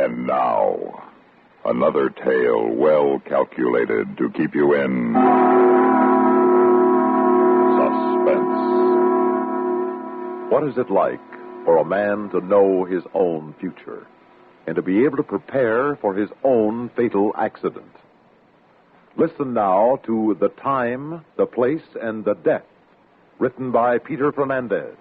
And now, another tale well calculated to keep you in suspense. What is it like for a man to know his own future and to be able to prepare for his own fatal accident? Listen now to The Time, the Place, and the Death, written by Peter Fernandez.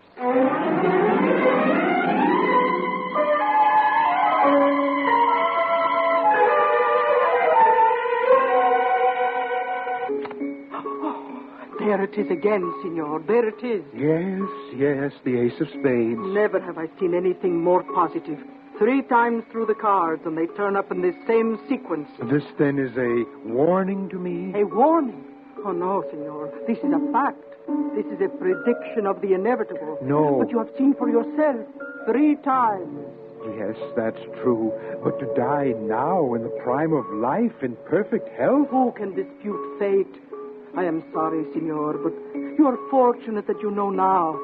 There it is again, Signor. There it is. Yes, the ace of spades. Never have I seen anything more positive. 3 times through the cards, and they turn up in this same sequence. This, then, is a warning to me? A warning? Oh, no, Signor. This is a fact. This is a prediction of the inevitable. No. But you have seen for yourself 3 times. Yes, that's true. But to die now, in the prime of life, in perfect health? Who can dispute fate? I am sorry, Signor, but you are fortunate that you know now.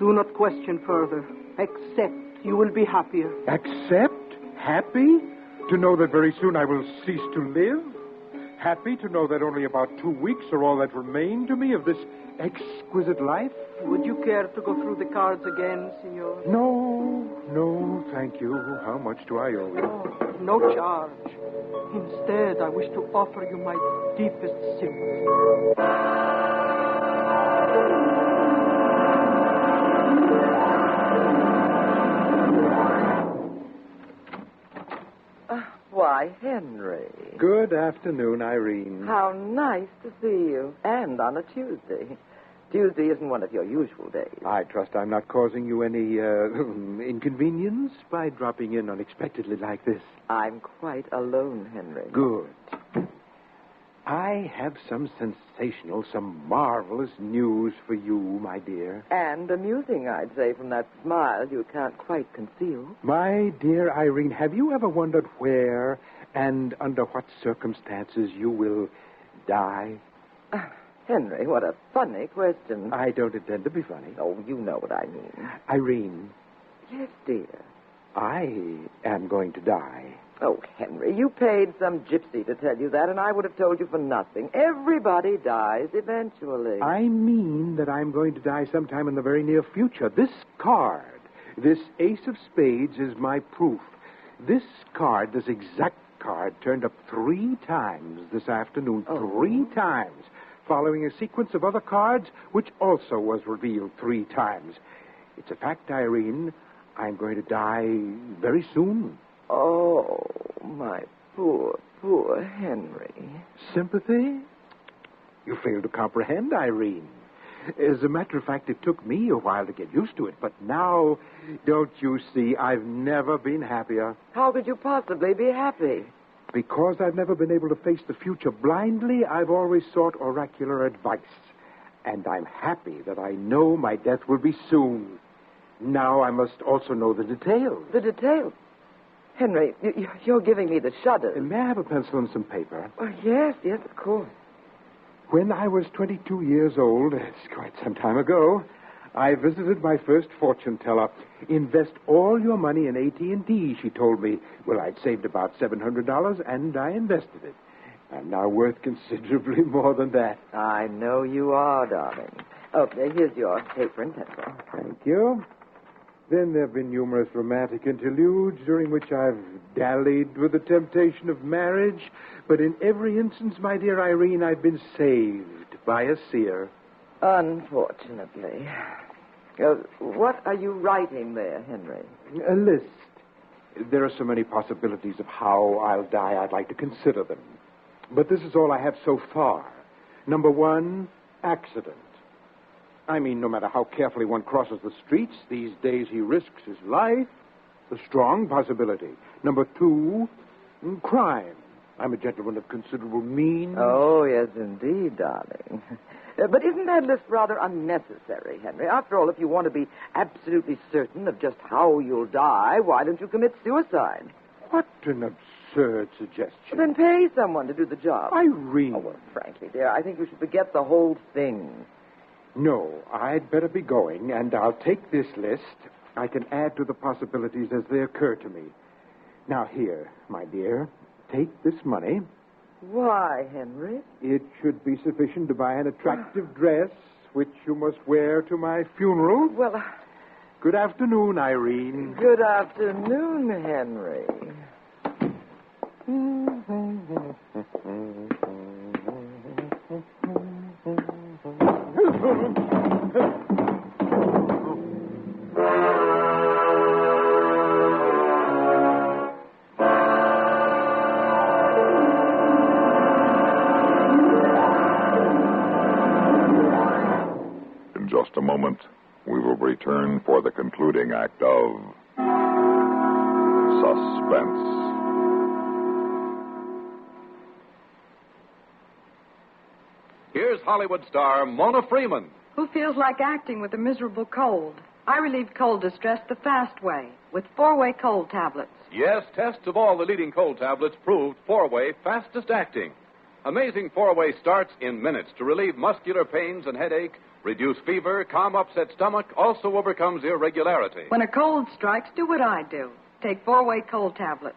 Do not question further. Accept. You will be happier. Accept? Happy? To know that very soon I will cease to live? Happy to know that only about 2 weeks are all that remain to me of this exquisite life? Would you care to go through the cards again, Signor? No, thank you. How much do I owe you? Oh, no charge. Instead, I wish to offer you my deepest sympathy. Why, Henry. Good afternoon, Irene. How nice to see you. And on a Tuesday. Tuesday isn't one of your usual days. I trust I'm not causing you any inconvenience by dropping in unexpectedly like this. I'm quite alone, Henry. Good. I have some sensational, some marvelous news for you, my dear. And amusing, I'd say, from that smile you can't quite conceal. My dear Irene, have you ever wondered where and under what circumstances you will die? Henry, what a funny question. I don't intend to be funny. Oh, you know what I mean. Irene. Yes, dear. I am going to die. Oh, Henry, you paid some gypsy to tell you that, and I would have told you for nothing. Everybody dies eventually. I mean that I'm going to die sometime in the very near future. This card, this ace of spades, is my proof. This card, this exact card, turned up 3 times this afternoon. Oh. 3 times, following a sequence of other cards, which also was revealed 3 times. It's a fact, Irene. I'm going to die very soon. Oh, my poor Henry. Sympathy? You fail to comprehend, Irene. As a matter of fact, it took me a while to get used to it, but now, don't you see, I've never been happier. How could you possibly be happy? Because I've never been able to face the future blindly, I've always sought oracular advice. And I'm happy that I know my death will be soon. Now I must also know the details. The details? Henry, you're giving me the shudders. May I have a pencil and some paper? Oh, yes, of course. When I was 22 years old, it's quite some time ago, I visited my first fortune teller. Invest all your money in AT&T, she told me. Well, I'd saved about $700, and I invested it. I'm now worth considerably more than that. I know you are, darling. Okay, here's your paper and pencil. Thank you. Then there have been numerous romantic interludes during which I've dallied with the temptation of marriage. But in every instance, my dear Irene, I've been saved by a seer. Unfortunately. What are you writing there, Henry? A list. There are so many possibilities of how I'll die, I'd like to consider them. But this is all I have so far. Number 1, accident. I mean, no matter how carefully one crosses the streets, these days he risks his life. A strong possibility. Number 2, crime. I'm a gentleman of considerable means. Oh, yes, indeed, darling. But isn't that list rather unnecessary, Henry? After all, if you want to be absolutely certain of just how you'll die, why don't you commit suicide? What an absurd suggestion. Then pay someone to do the job. Irene. Oh, well, frankly, dear, I think you should forget the whole thing. No, I'd better be going, and I'll take this list. I can add to the possibilities as they occur to me. Now, here, my dear, take this money. Why, Henry? It should be sufficient to buy an attractive dress, which you must wear to my funeral. Well, Good afternoon, Irene. good afternoon, Henry. In just a moment, we will return for the concluding act of Suspense. Here's Hollywood star Mona Freeman. Who feels like acting with a miserable cold? I relieve cold distress the fast way with 4-way cold tablets. Yes, tests of all the leading cold tablets proved 4-way fastest acting. Amazing 4-way starts in minutes to relieve muscular pains and headache, reduce fever, calm upset stomach, also overcomes irregularity. When a cold strikes, do what I do. Take 4-way cold tablets.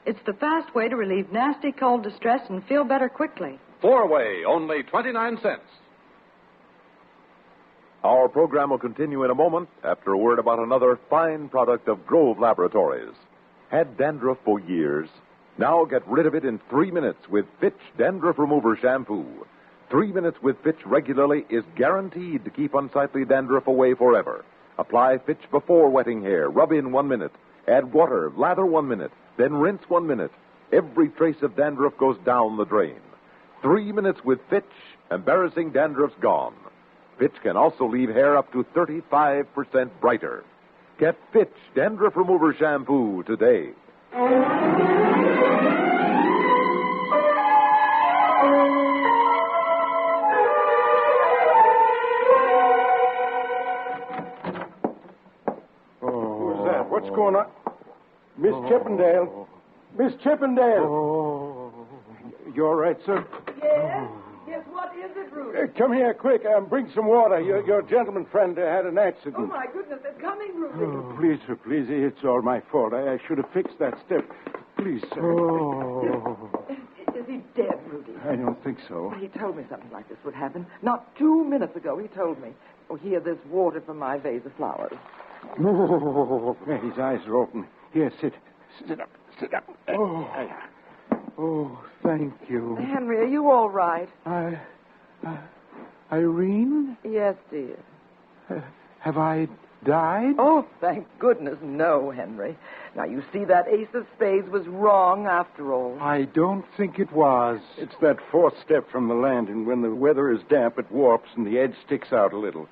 It's the fast way to relieve nasty cold distress and feel better quickly. 4-way, only 29 cents. Our program will continue in a moment after a word about another fine product of Grove Laboratories. Had dandruff for years? Now get rid of it in 3 minutes with Fitch Dandruff Remover Shampoo. 3 minutes with Fitch regularly is guaranteed to keep unsightly dandruff away forever. Apply Fitch before wetting hair. Rub in 1 minute. Add water. Lather 1 minute. Then rinse 1 minute. Every trace of dandruff goes down the drain. 3 minutes with Fitch, embarrassing dandruff's gone. Fitch can also leave hair up to 35% brighter. Get Fitch Dandruff Remover Shampoo today. Who's that? What's going on? Miss Chippendale. Miss Chippendale. You all right, sir? Yes? Yes, what is it, Rudy? Come here, quick. Bring some water. Your gentleman friend had an accident. Oh, my goodness, they're coming, Rudy. Please, sir, please. It's all my fault. I should have fixed that step. Please, sir. Is he dead, Rudy? I don't think so. He told me something like this would happen. Not 2 minutes ago, he told me. Oh, here, there's water from my vase of flowers. His eyes are open. Here, sit. Sit up. Sit up. Oh, thank you. Henry, are you all right? Irene? Yes, dear. Have I died? Oh, thank goodness, no, Henry. Now, you see, that ace of spades was wrong after all. I don't think it was. It's that fourth step from the land, and when the weather is damp, it warps and the edge sticks out a little.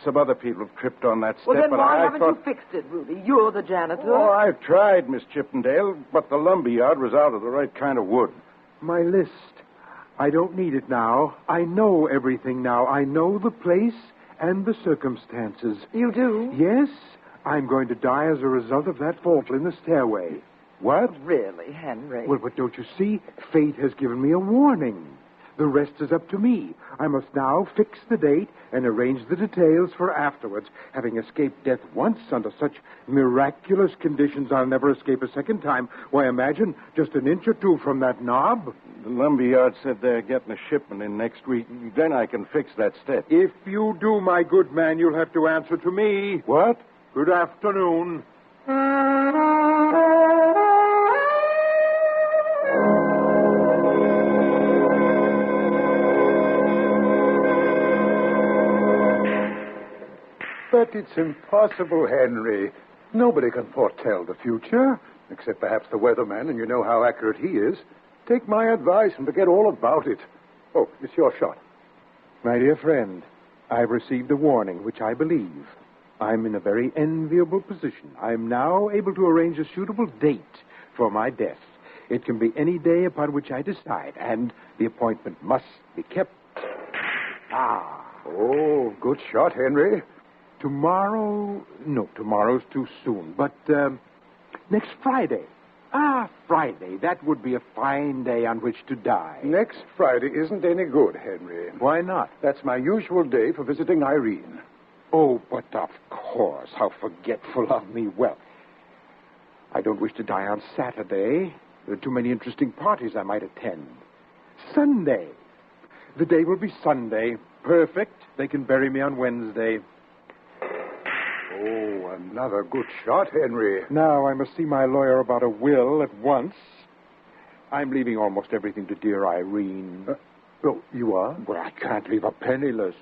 Some other people have tripped on that step, Well, then but why I haven't thought... you fixed it, Rudy? You're the janitor. Oh, I've tried, Miss Chippendale, but the lumberyard was out of the right kind of wood. My list. I don't need it now. I know everything now. I know the place and the circumstances. You do? Yes, I'm going to die as a result of that fault in the stairway. What? Really, Henry? Well, but don't you see? Fate has given me a warning. The rest is up to me. I must now fix the date and arrange the details for afterwards. Having escaped death once under such miraculous conditions, I'll never escape a second time. Why, imagine just an inch or two from that knob. The lumberyard said they're getting a shipment in next week. Then I can fix that step. If you do, my good man, you'll have to answer to me. What? Good afternoon. But it's impossible, Henry. Nobody can foretell the future, except perhaps the weatherman, and you know how accurate he is. Take my advice and forget all about it. Oh, it's your shot. My dear friend, I've received a warning, which I believe. I'm in a very enviable position. I'm now able to arrange a suitable date for my death. It can be any day upon which I decide, and the appointment must be kept. Oh, good shot, Henry. Tomorrow? No, tomorrow's too soon. But next Friday. Friday. That would be a fine day on which to die. Next Friday isn't any good, Henry. Why not? That's my usual day for visiting Irene. Oh, but of course. How forgetful of me. Well, I don't wish to die on Saturday. There are too many interesting parties I might attend. Sunday. The day will be Sunday. Perfect. They can bury me on Wednesday. Oh, another good shot, Henry. Now I must see my lawyer about a will at once. I'm leaving almost everything to dear Irene. Oh, you are? Well, I can't leave her penniless.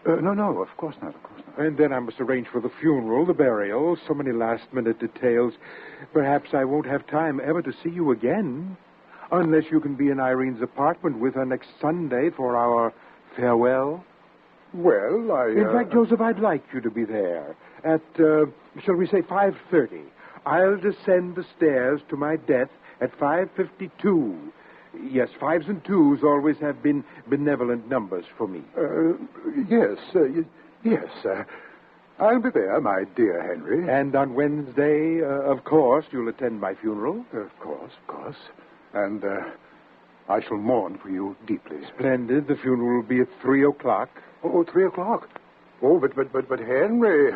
No, of course not, of course not. And then I must arrange for the funeral, the burial, so many last-minute details. Perhaps I won't have time ever to see you again, unless you can be in Irene's apartment with her next Sunday for our farewell. Well, In fact, Joseph, I'd like you to be there at, shall we say, 5:30. I'll descend the stairs to my death at 5:52. Yes, 5s and 2s always have been benevolent numbers for me. Yes. I'll be there, my dear Henry. And on Wednesday, of course, you'll attend my funeral? Of course. And I shall mourn for you deeply. Splendid. The funeral will be at 3 o'clock. Oh, 3 o'clock. Oh, but Henry,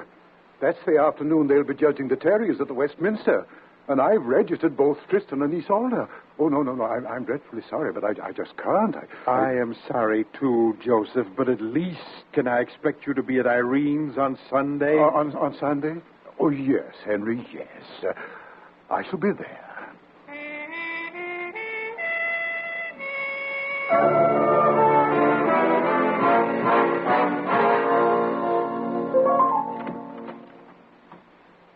that's the afternoon they'll be judging the terriers at the Westminster. And I've registered both Tristan and Isolde. Oh, no. I'm dreadfully sorry, but I just can't. I am sorry, too, Joseph, but at least can I expect you to be at Irene's on Sunday? On Sunday? Oh, yes, Henry, yes. I shall be there.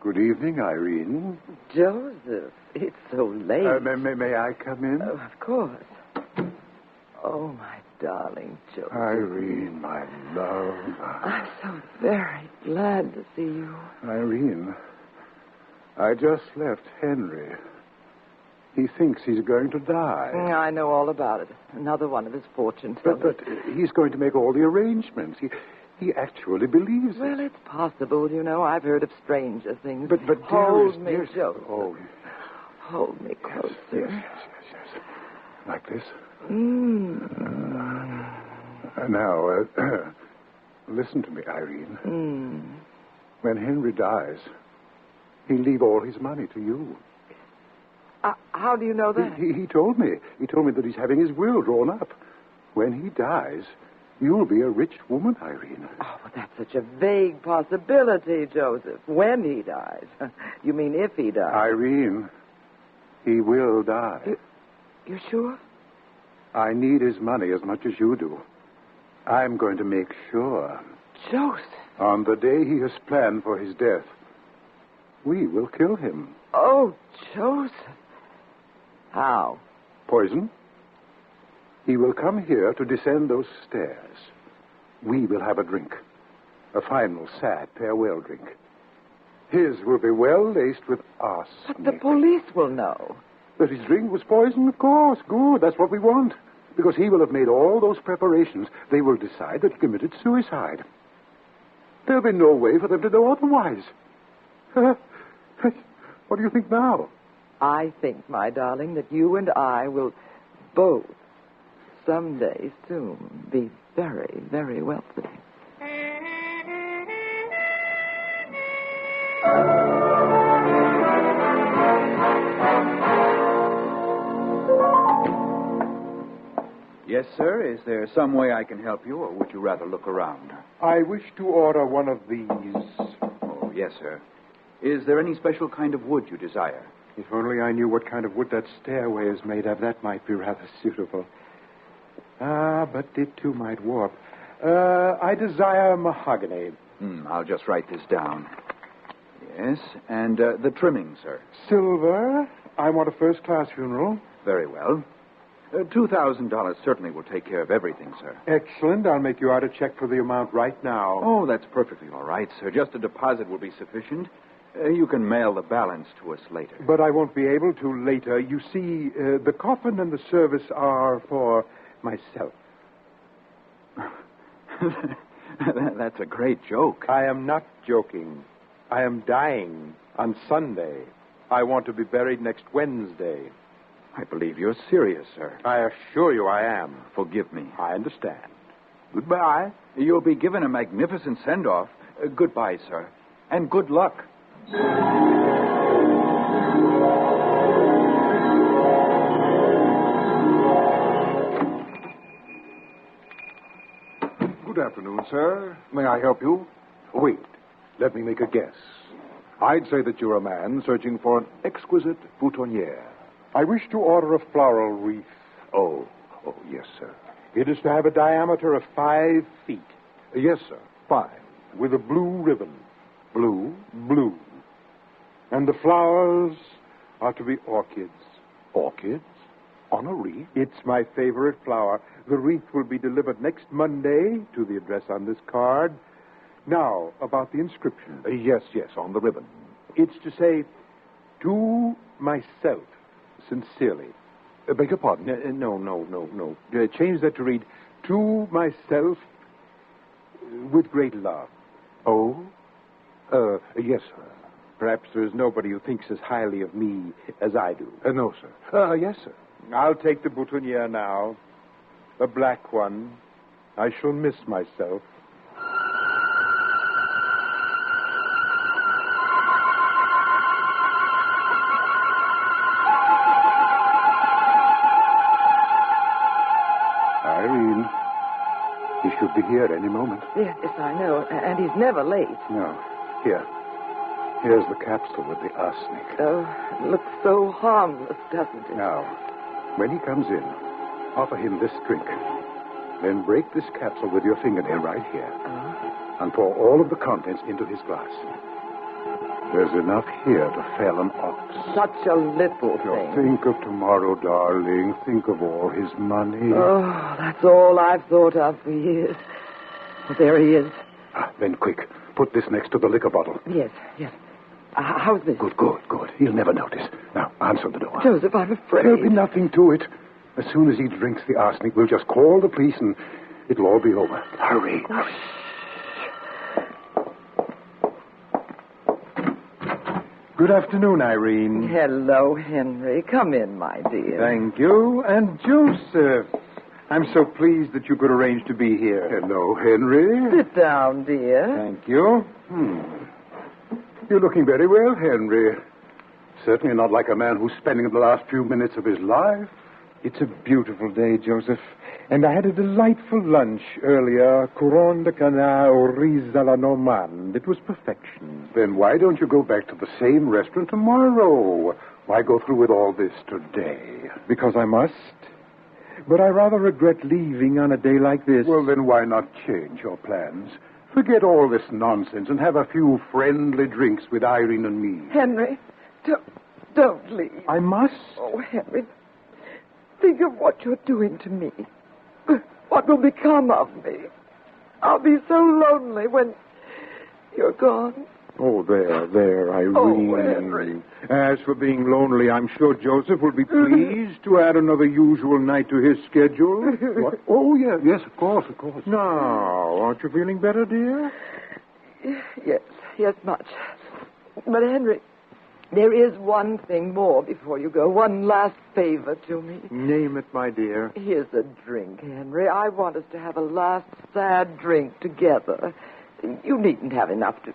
Good evening, Irene. Joseph, it's so late. May I come in? Oh, of course. Oh, my darling Joseph. Irene, my love. I'm so very glad to see you. Irene, I just left Henry. He thinks he's going to die. I know all about it. Another one of his fortune But tellers. he's going to make all the arrangements. He actually believes Well, it. it's possible, you know. I've heard of stranger things. But hold me, dearest, Joseph. Oh, Hold me closer. yes. Like this. Now, listen to me, Irene. When Henry dies, he'll leave all his money to you. How do you know that? He told me. He told me that he's having his will drawn up. When he dies, you'll be a rich woman, Irene. Oh, well, that's such a vague possibility, Joseph. When he dies. You mean if he dies? Irene, he will die. You sure? I need his money as much as you do. I'm going to make sure. Joseph. On the day he has planned for his death, we will kill him. Oh, Joseph. How? Poison? He will come here to descend those stairs. We will have a drink. A final, sad farewell drink. His will be well laced with arsenic. But the police will know. That his drink was poison, of course. Good. That's what we want. Because he will have made all those preparations. They will decide that he committed suicide. There'll be no way for them to know otherwise. What do you think now? I think, my darling, that you and I will both someday soon be very, very wealthy. Yes, sir. Is there some way I can help you, or would you rather look around? I wish to order one of these. Oh, yes, sir. Is there any special kind of wood you desire? If only I knew what kind of wood that stairway is made of, that might be rather suitable. But it too might warp. I desire mahogany. I'll just write this down. Yes, and the trimming, sir. Silver. I want a first-class funeral. Very well. $2,000 certainly will take care of everything, sir. Excellent. I'll make you out a check for the amount right now. Oh, that's perfectly all right, sir. Just a deposit will be sufficient. You can mail the balance to us later. But I won't be able to later. You see, the coffin and the service are for myself. That's a great joke. I am not joking. I am dying on Sunday. I want to be buried next Wednesday. I believe you're serious, sir. I assure you I am. Forgive me. I understand. Goodbye. You'll be given a magnificent send-off. Goodbye, sir. And good luck. afternoon, sir. May I help you? Wait. Let me make a guess. I'd say that you're a man searching for an exquisite boutonniere. I wish to order a floral wreath. Oh, yes, sir. It is to have a diameter of 5 feet. Yes, sir, 5. With a blue ribbon. Blue? Blue. And the flowers are to be orchids. Orchids? On a wreath? It's my favorite flower. The wreath will be delivered next Monday to the address on this card. Now, about the inscription. Yes, on the ribbon. It's to say, to myself, sincerely. Beg your pardon? No. Change that to read, to myself, with great love. Oh? Yes, sir. Perhaps there's nobody who thinks as highly of me as I do. No, sir. Yes, sir. I'll take the boutonniere now. A black one. I shall miss myself. Irene, he should be here any moment. Yes, I know. And he's never late. No. Here's the capsule with the arsenic. Oh, it looks so harmless, doesn't it? Now, when he comes in, offer him this drink. Then break this capsule with your fingernail right here. And pour all of the contents into his glass. There's enough here to fell an ox. Such a little thing. Think of tomorrow, darling. Think of all his money. Oh, that's all I've thought of for years. Well, there he is. Then quick, put this next to the liquor bottle. Yes. How's this? Good. He'll never notice. Now, answer the door. Joseph, I'm afraid. There'll be nothing to it. As soon as he drinks the arsenic, we'll just call the police and it'll all be over. Hurry. Good afternoon, Irene. Hello, Henry. Come in, my dear. Thank you. And Joseph. I'm so pleased that you could arrange to be here. Hello, Henry. Sit down, dear. Thank you. You're looking very well, Henry. Certainly not like a man who's spending the last few minutes of his life. It's a beautiful day, Joseph. And I had a delightful lunch earlier. Couronne de canard au riz à la normande. It was perfection. Then why don't you go back to the same restaurant tomorrow? Why go through with all this today? Because I must. But I rather regret leaving on a day like this. Well, then why not change your plans? Forget all this nonsense and have a few friendly drinks with Irene and me. Henry, don't leave. I must. Oh, Henry, think of what you're doing to me. What will become of me? I'll be so lonely when you're gone. Oh, there, Irene. Oh, Henry. As for being lonely, I'm sure Joseph will be pleased to add another usual night to his schedule. What? Oh, yes, of course. Now, aren't you feeling better, dear? Yes, much. But, Henry, there is one thing more before you go. One last favor to me. Name it, my dear. Here's a drink, Henry. I want us to have a last sad drink together. You needn't have enough to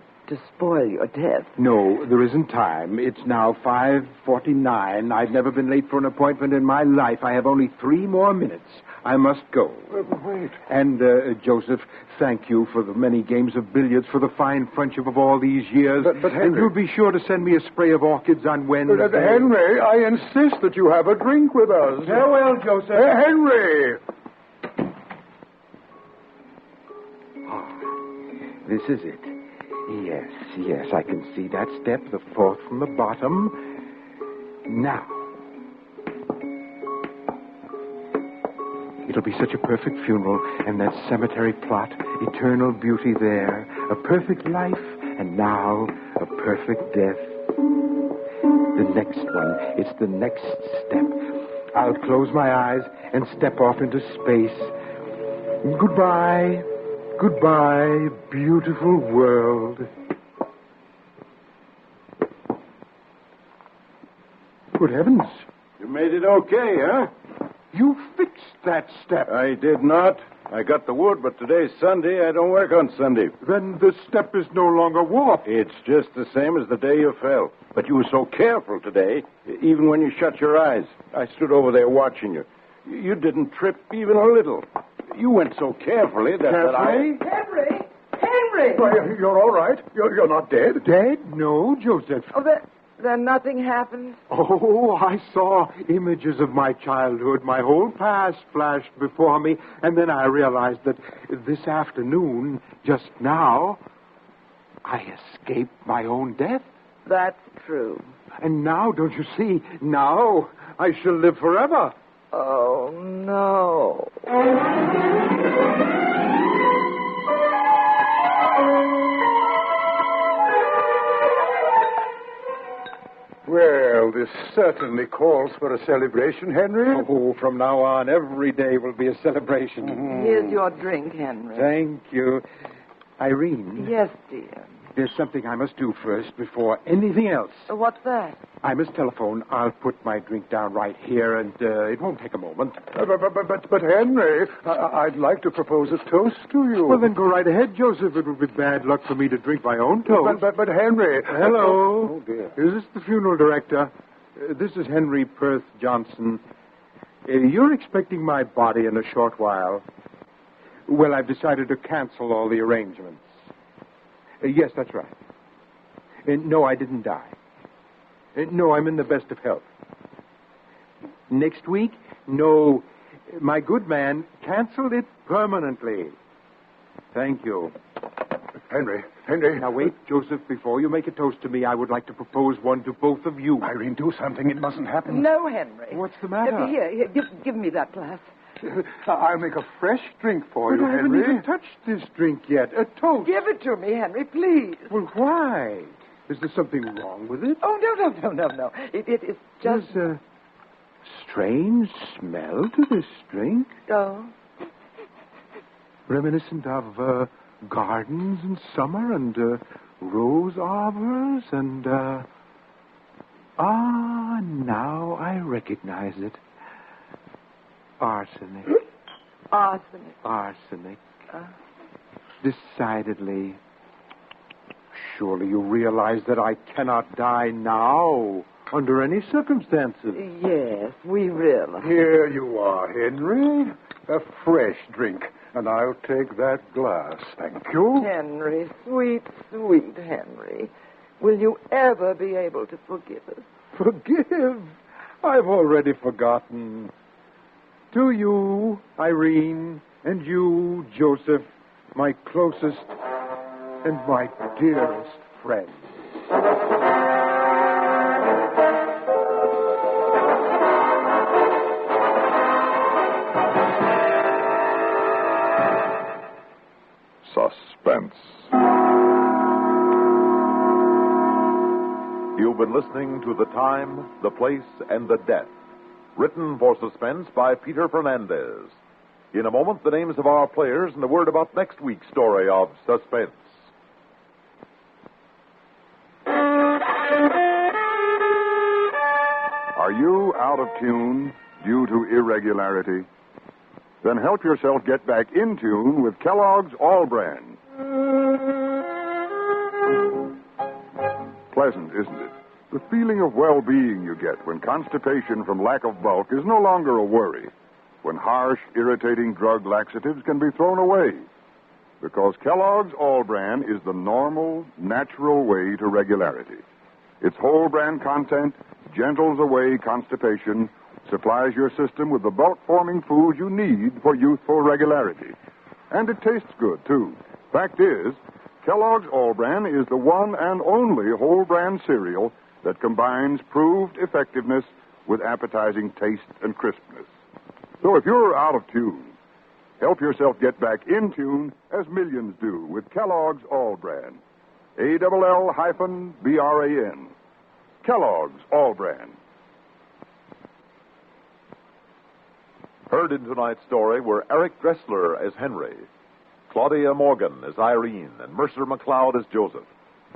spoil your death. No, there isn't time. It's now 5:49. I've never been late for an appointment in my life. I have only 3 more minutes. I must go. Wait. And, Joseph, thank you for the many games of billiards, for the fine friendship of all these years. But Henry... And you'll be sure to send me a spray of orchids on Wednesday. Henry, I insist that you have a drink with us. Farewell, Joseph. Henry! This is it. Yes, I can see that step, the 4th from the bottom. Now. It'll be such a perfect funeral, and that cemetery plot, eternal beauty there, a perfect life, and now a perfect death. The next one, it's the next step. I'll close my eyes and step off into space. Goodbye. Goodbye, beautiful world. Good heavens. You made it okay, huh? You fixed that step. I did not. I got the wood, but today's Sunday. I don't work on Sunday. Then the step is no longer warped. It's just the same as the day you fell. But you were so careful today, even when you shut your eyes. I stood over there watching you. You didn't trip even a little. You went so carefully that I... Henry! Henry! Why, you're all right. You're not dead. Dead? No, Joseph. Oh, then nothing happened? Oh, I saw images of my childhood. My whole past flashed before me, and then I realized that this afternoon, just now, I escaped my own death. That's true. And now, don't you see, now I shall live forever. Oh, no. Well, this certainly calls for a celebration, Henry. Oh, from now on, every day will be a celebration. Here's your drink, Henry. Thank you. Irene. Yes, dear. There's something I must do first before anything else. What's that? I must telephone. I'll put my drink down right here, and it won't take a moment. But Henry, I'd like to propose a toast to you. Well, then go right ahead, Joseph. It would be bad luck for me to drink my own toast. But Henry... Hello. Oh, dear. Is this the funeral director? This is Henry Perth Johnson. You're expecting my body in a short while. Well, I've decided to cancel all the arrangements. Yes, that's right. No, I didn't die. No, I'm in the best of health. Next week? No, my good man canceled it permanently. Thank you. Henry. Now, wait, Joseph, before you make a toast to me, I would like to propose one to both of you. Irene, do something. It mustn't happen. No, Henry. What's the matter? Here, give me that glass. I'll make a fresh drink for But you, I haven't Henry. even touched this drink yet. A toast. Give it to me, Henry, please. Well, why? Is there something wrong with it? Oh, no. It is just... There's a strange smell to this drink. Oh. Reminiscent of gardens in summer and rose arbors and... now I recognize it. Arsenic. Arsenic. Decidedly. Surely you realize that I cannot die now, under any circumstances. Yes, we realize. Here you are, Henry. A fresh drink. And I'll take that glass. Thank you. Henry, sweet Henry. Will you ever be able to forgive us? Forgive? I've already forgotten. To you, Irene, and you, Joseph, my closest and my dearest friend. Suspense. You've been listening to The Time, the Place, and the Death. Written for Suspense by Peter Fernandez. In a moment, the names of our players and a word about next week's story of Suspense. Are you out of tune due to irregularity? Then help yourself get back in tune with Kellogg's All Brand. Pleasant, isn't it? The feeling of well-being you get when constipation from lack of bulk is no longer a worry. When harsh, irritating drug laxatives can be thrown away. Because Kellogg's All Brand is the normal, natural way to regularity. Its whole brand content gentles away constipation, supplies your system with the bulk-forming foods you need for youthful regularity. And it tastes good, too. Fact is, Kellogg's All Brand is the one and only whole brand cereal that combines proved effectiveness with appetizing taste and crispness. So if you're out of tune, help yourself get back in tune as millions do with Kellogg's All Brand. ALL-BRAN. Kellogg's All Brand. Heard in tonight's story were Eric Dressler as Henry, Claudia Morgan as Irene, and Mercer McLeod as Joseph.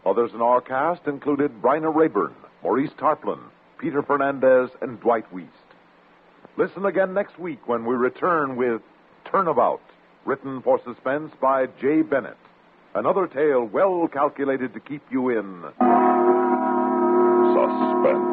Others in our cast included Bryna Rayburn, Maurice Tarplin, Peter Fernandez, and Dwight Wiest. Listen again next week when we return with Turnabout, written for Suspense by J. Bennett. Another tale well calculated to keep you in suspense.